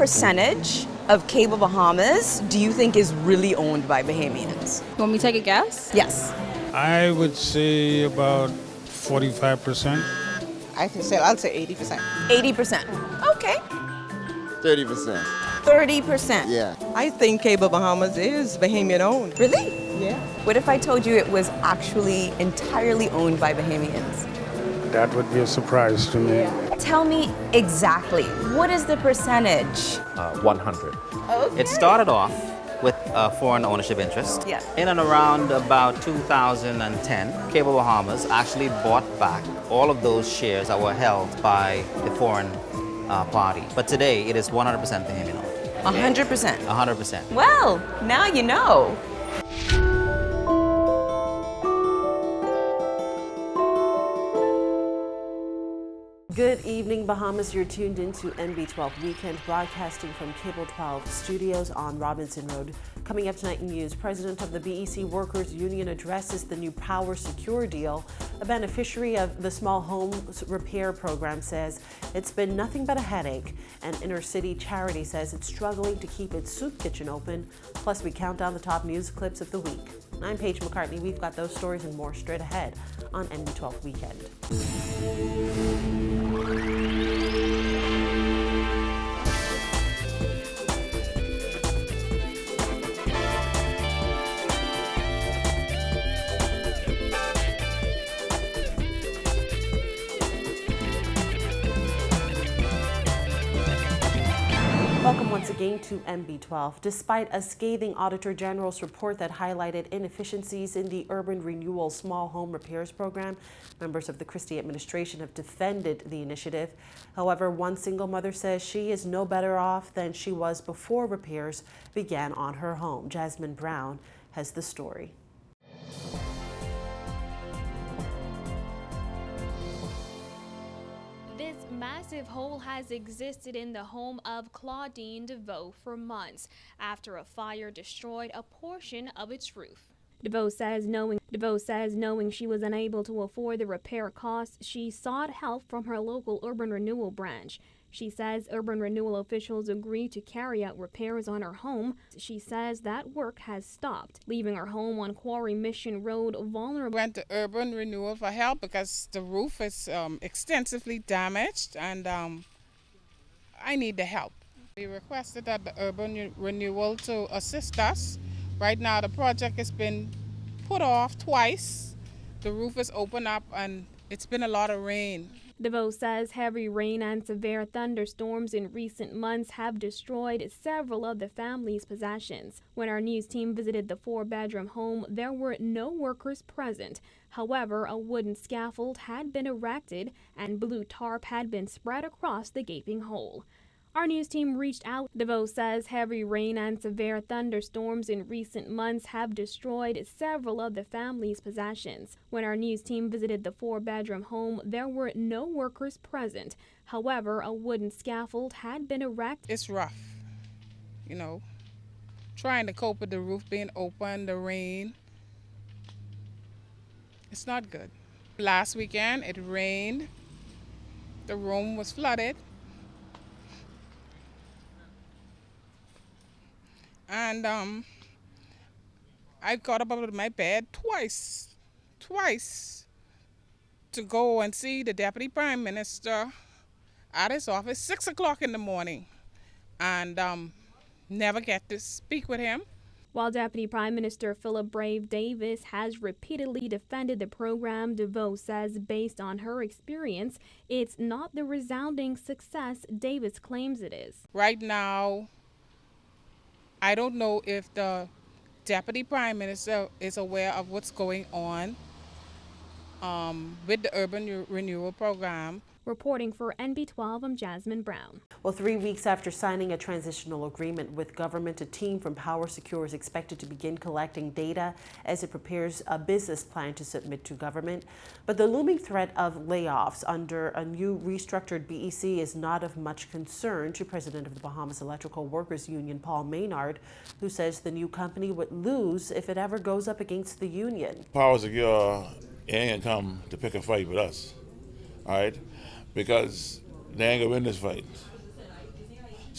percentage of Cable Bahamas do you think is really owned by Bahamians? You want me to take a guess? Yes. I would say about 45%. I'll say 80%. 80%. Okay. 30%. 30%. Yeah. I think Cable Bahamas is Bahamian owned. Really? Yeah. What if I told you it was actually entirely owned by Bahamians? That would be a surprise to me. Tell me exactly, what is the percentage? 100. Okay. It started off with a foreign ownership interest. Yeah. In and around about 2010, Cable Bahamas actually bought back all of those shares that were held by the foreign party. But today, it is 100% Bahamian owned. 100%. 100%. Well, now you know. Good evening, Bahamas. You're tuned into NB12 Weekend, broadcasting from Cable 12 Studios on Robinson Road. Coming up tonight in news, President of the BEC Workers Union addresses the new Power Secure deal. A beneficiary of the small home repair program says it's been nothing but a headache. An inner city charity says it's struggling to keep its soup kitchen open. Plus, we count down the top news clips of the week. I'm Paige McCartney. We've got those stories and more straight ahead on NB12 Weekend. Welcome once again to MB12. Despite a scathing Auditor General's report that highlighted inefficiencies in the Urban Renewal Small Home Repairs Program, members of the Christie administration have defended the initiative. However, one single mother says she is no better off than she was before repairs began on her home. Jasmine Brown has the story. This massive hole has existed in the home of Claudine DeVoe for months after a fire destroyed a portion of its roof. DeVoe says knowing she was unable to afford the repair costs, she sought help from her local Urban Renewal branch. She says Urban Renewal officials agreed to carry out repairs on her home. She says that work has stopped, leaving her home on Quarry Mission Road vulnerable. Went to Urban Renewal for help because the roof is extensively damaged and I need the help. We requested that the Urban Renewal to assist us. Right now the project has been put off twice. The roof is open up and it's been a lot of rain. DeVoe says heavy rain and severe thunderstorms in recent months have destroyed several of the family's possessions. When our news team visited the four-bedroom home, there were no workers present. However, a wooden scaffold had been erected and blue tarp had been spread across the gaping hole. Our news team reached out. DeVoe says heavy rain and severe thunderstorms in recent months have destroyed several of the family's possessions. When our news team visited the four-bedroom home, there were no workers present. However, a wooden scaffold had been erected. It's rough, trying to cope with the roof being open, the rain. It's not good. Last weekend, it rained. The room was flooded. And I got up out of my bed twice to go and see the Deputy Prime Minister at his office, 6 o'clock in the morning, and never get to speak with him. While Deputy Prime Minister Philip Brave Davis has repeatedly defended the program, DeVoe says based on her experience, it's not the resounding success Davis claims it is. Right now, I don't know if the Deputy Prime Minister is aware of what's going on with the Urban Renewal Program. Reporting for NB12, I'm Jasmine Brown. Well, 3 weeks after signing a transitional agreement with government, a team from Power Secure is expected to begin collecting data as it prepares a business plan to submit to government. But the looming threat of layoffs under a new restructured BEC is not of much concern to President of the Bahamas Electrical Workers Union, Paul Maynard, who says the new company would lose if it ever goes up against the union. Power Secure ain't gonna come to pick a fight with us, all right? Because they ain't gonna win this fight.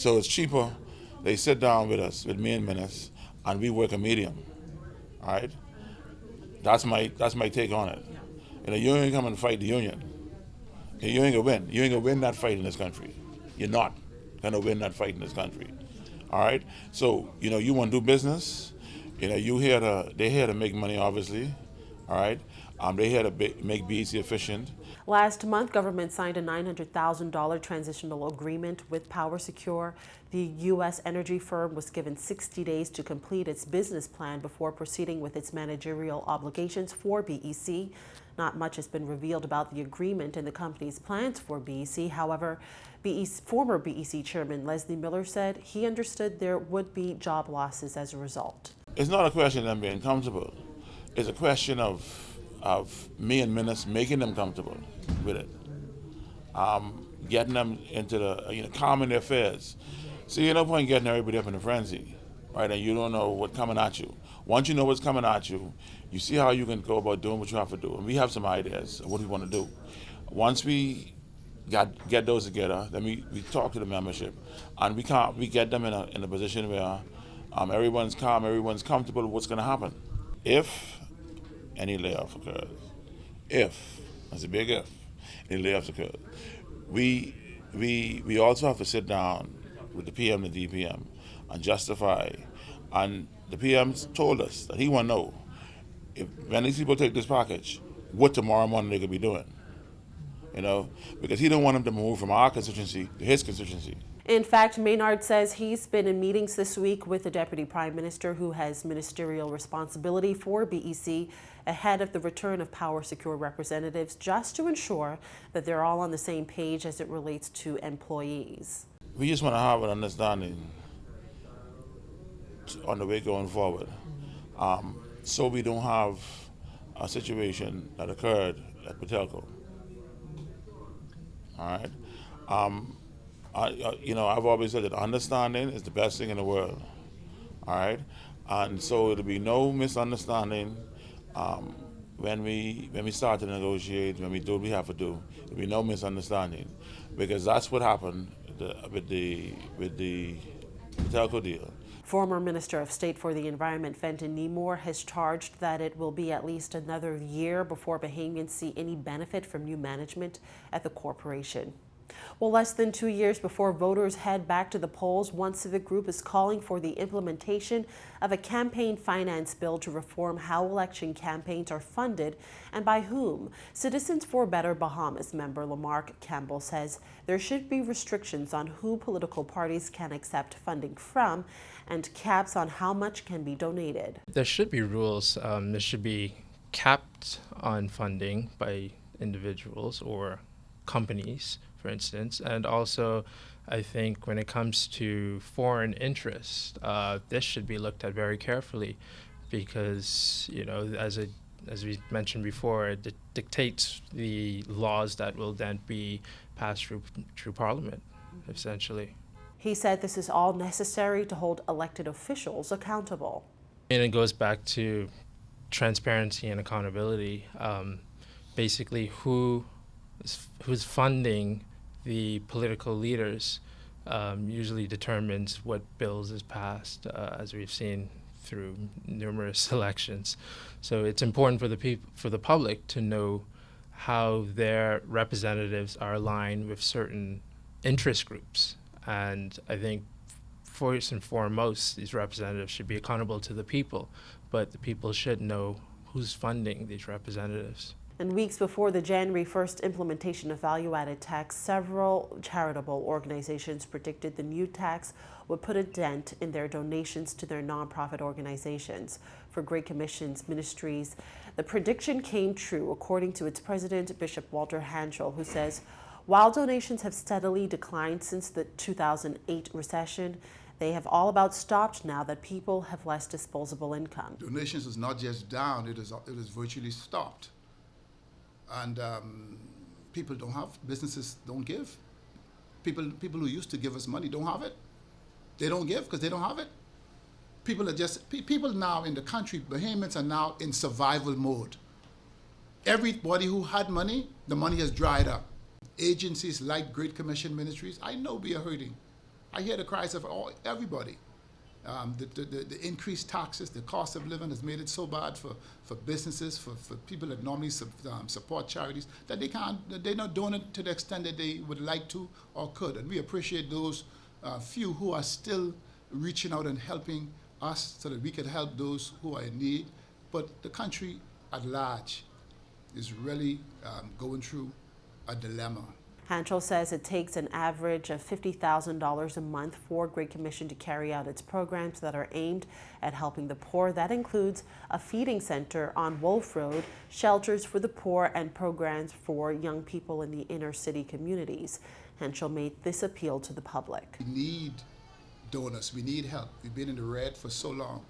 So it's cheaper. They sit down with us, with me and Menace, and we work a medium. All right? That's my take on it. You know, you ain't come and fight the union. You ain't gonna win. You ain't gonna win that fight in this country. You're not gonna win that fight in this country. All right? So, you know, you wanna do business, you know, they're here to make money, obviously. All right? They're here to make BEC efficient. Last month, government signed a $900,000 transitional agreement with PowerSecure. The U.S. energy firm was given 60 days to complete its business plan before proceeding with its managerial obligations for BEC. Not much has been revealed about the agreement and the company's plans for BEC. However, former BEC chairman Leslie Miller said he understood there would be job losses as a result. It's not a question of them being comfortable. It's a question of me and Menace making them comfortable with it, getting them into the calming their fears. See, you no point getting everybody up in a frenzy, right? And you don't know what's coming at you. Once you know what's coming at you, you see how you can go about doing what you have to do. And we have some ideas of what we want to do. Once we get those together, then we talk to the membership, and we get them in a position where everyone's calm, everyone's comfortable with what's going to happen. If any layoff occurs, that's a big if, any layoffs occur, we also have to sit down with the PM and the DPM and justify. And the PM's told us that he want to know when these people take this package, what tomorrow morning they could be doing. You know, because he don't want them to move from our constituency to his constituency. In fact, Maynard says he's been in meetings this week with the Deputy Prime Minister, who has ministerial responsibility for BEC, ahead of the return of PowerSecure representatives, just to ensure that they're all on the same page as it relates to employees. We just want to have an understanding on the way going forward, so we don't have a situation that occurred at Patelco. All right. I've always said that understanding is the best thing in the world. All right. And so it'll be no misunderstanding when we start to negotiate, when we do what we have to do. There'll be no misunderstanding, because that's what happened with the Patelco deal. Former Minister of State for the Environment Fenton Nemore has charged that it will be at least another year before Bahamians see any benefit from new management at the corporation. Well, less than 2 years before voters head back to the polls, one civic group is calling for the implementation of a campaign finance bill to reform how election campaigns are funded and by whom. Citizens for Better Bahamas member Lamarck Campbell says there should be restrictions on who political parties can accept funding from and caps on how much can be donated. There should be rules. There should be capped on funding by individuals or companies, for instance. And also, I think when it comes to foreign interest, this should be looked at very carefully, because, as we mentioned before, it dictates the laws that will then be passed through Parliament, essentially. He said this is all necessary to hold elected officials accountable. And it goes back to transparency and accountability. Basically, who's funding the political leaders usually determines what bills is passed, as we've seen through numerous elections. So it's important for the public to know how their representatives are aligned with certain interest groups. And I think first and foremost, these representatives should be accountable to the people, but the people should know who's funding these representatives. And weeks before the January 1st implementation of value-added tax, several charitable organizations predicted the new tax would put a dent in their donations to their nonprofit organizations. For Great Commissions Ministries, the prediction came true, according to its president, Bishop Walter Hanschel, who says, while donations have steadily declined since the 2008 recession, they have all about stopped now that people have less disposable income. Donations is not just down, it is virtually stopped. And people don't have, businesses don't give. People who used to give us money don't have it. They don't give because they don't have it. People now in the country, Bahamians are now in survival mode. Everybody who had money, the money has dried up. Agencies like Great Commission Ministries, I know we are hurting. I hear the cries of everybody. The increased taxes, the cost of living has made it so bad for businesses, for people that normally support charities, that they're not doing it to the extent that they would like to or could. And we appreciate those few who are still reaching out and helping us so that we could help those who are in need. But the country at large is really going through a dilemma. Hanchel says it takes an average of $50,000 a month for Great Commission to carry out its programs that are aimed at helping the poor. That includes a feeding center on Wolf Road, shelters for the poor, and programs for young people in the inner city communities. Hanchel made this appeal to the public. We need donors. We need help. We've been in the red for so long.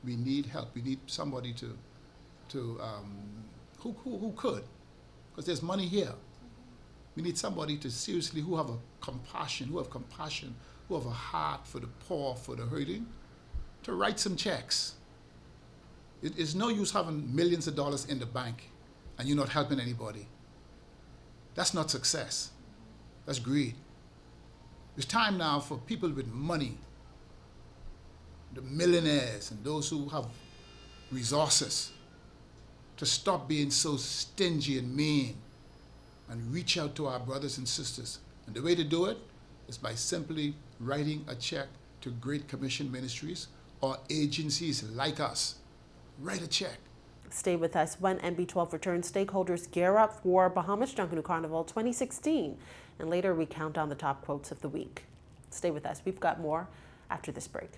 We need help. We need somebody who could, because there's money here. We need somebody to seriously, who have compassion, who have a heart for the poor, for the hurting, to write some checks. It is no use having millions of dollars in the bank and you're not helping anybody. That's not success. That's greed. It's time now for people with money, the millionaires and those who have resources, to stop being so stingy and mean and reach out to our brothers and sisters. And the way to do it is by simply writing a check to Great Commission Ministries or agencies like us. Write a check. Stay with us. When NB12 returns, stakeholders gear up for Bahamas Junkanoo Carnival 2016. And later we count down the top quotes of the week. Stay with us. We've got more after this break.